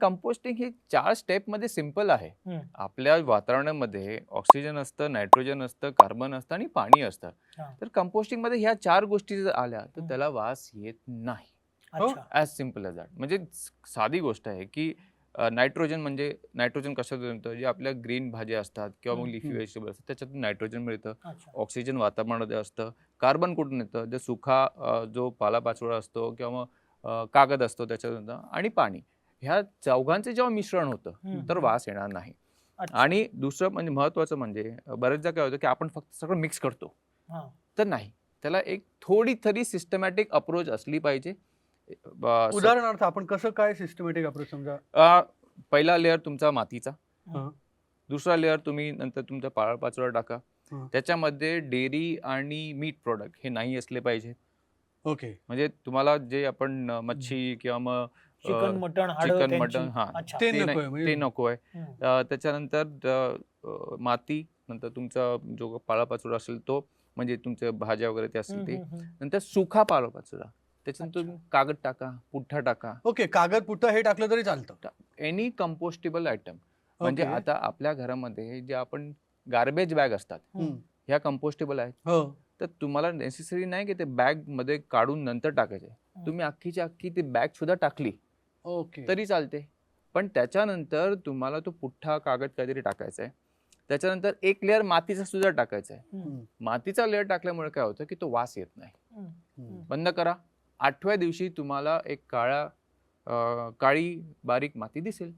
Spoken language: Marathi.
कंपोस्टिंग ही 4 स्टेपमध्ये सिंपल आहे. हं. आपल्या वातावरणामध्ये ऑक्सिजन असतं, नायट्रोजन असतं, कार्बन असतं आणि पाणी असतं. हां. तर कंपोस्टिंगमध्ये ह्या 4 गोष्टी जर आल्या तर हं. त्याला वास येत नाही. अच्छा. As simple as that. म्हणजे साधी गोष्ट आहे की नायट्रोजन म्हणजे नायट्रोजन कशातून येतं? जे आपल्या ग्रीन भाज्या असतात किंवा मग लिफी व्हेजिटेबल असतात त्याच्यातून नायट्रोजन मिळतं. अच्छा. ऑक्सिजन वातावरणामध्ये असतं. कार्बन कुठून येतं? जे सुखा जो पालापाचोळा असतो किंवा मग कागद असतो त्याच्यातून येतं आणि पाणी. ह्या चौघांचे जेव्हा मिश्रण होतं तर वास येणार नाही. अच्छा. आणि दुसरं म्हणजे महत्त्वाचं म्हणजे बरेचदा काय होतं की आपण फक्त सगळं मिक्स करतो. हां. तर नाही. त्याला एक थोडी तरी सिस्टमॅटिक अप्रोच असली पाहिजे. उदाहरणार्थ आपण कसं काय सिस्टमॅटिक अप्रोच समजा? पहिला लेयर तुमचा मातीचा. हां. दुसरा लेयर तुम्ही नंतर तुमचा पालापाचोळा टाका. हां. त्याच्यामध्ये डेअरी आणि मीट प्रॉडक्ट हे नाही असले पाहिजे. ओके. म्हणजे तुम्हाला जे आपण मच्छी किंवा मग चिकन, मटण, हाडं चिकन, त्यांची. मटण हां, अच्छा. ते ते नकोय नाही, म्हणजे ते नको आहे. हं. त्याच्यानंतर माती, नंतर तुमचा जो पालापाचोळा असेल तो, म्हणजे तुमच्या भाज्या वगैरे ते असतील हं, ते. हं, हं. नंतर सुखा पालापाचोळा. त्याच्यानंतर अच्छा. तुम्ही कागद टाका, पुठ्ठा टाका. ओके. कागद पुठ्ठा हे टाकलं तरी चालतं. Any compostable item. म्हणजे ओके. आता आपल्या घरामध्ये जे आपण गार्बेज बॅग असतात, हं. ह्या कंपोस्टेबल आहेत. हो. तर तुम्हाला नेसेसरी नाही की ते बॅगमध्ये काढून नंतर टाकायचे. तुम्ही अख्खीची अख्खी ती बॅग सुद्धा टाकली ओके. तरी चालते. पण त्याच्यानंतर तुम्हाला तो पुठ्ठा कागद काहीतरी टाकायचा आहे. त्याच्यानंतर एक लेयर मातीचा सुद्धा टाकायचा आहे. हं. मातीचा लेयर टाकल्यामुळे काय होतं की तो वास येत नाही. हं. बंद करा. 8व्या दिवशी तुम्हाला एक काळी बारीक माती दिसेल.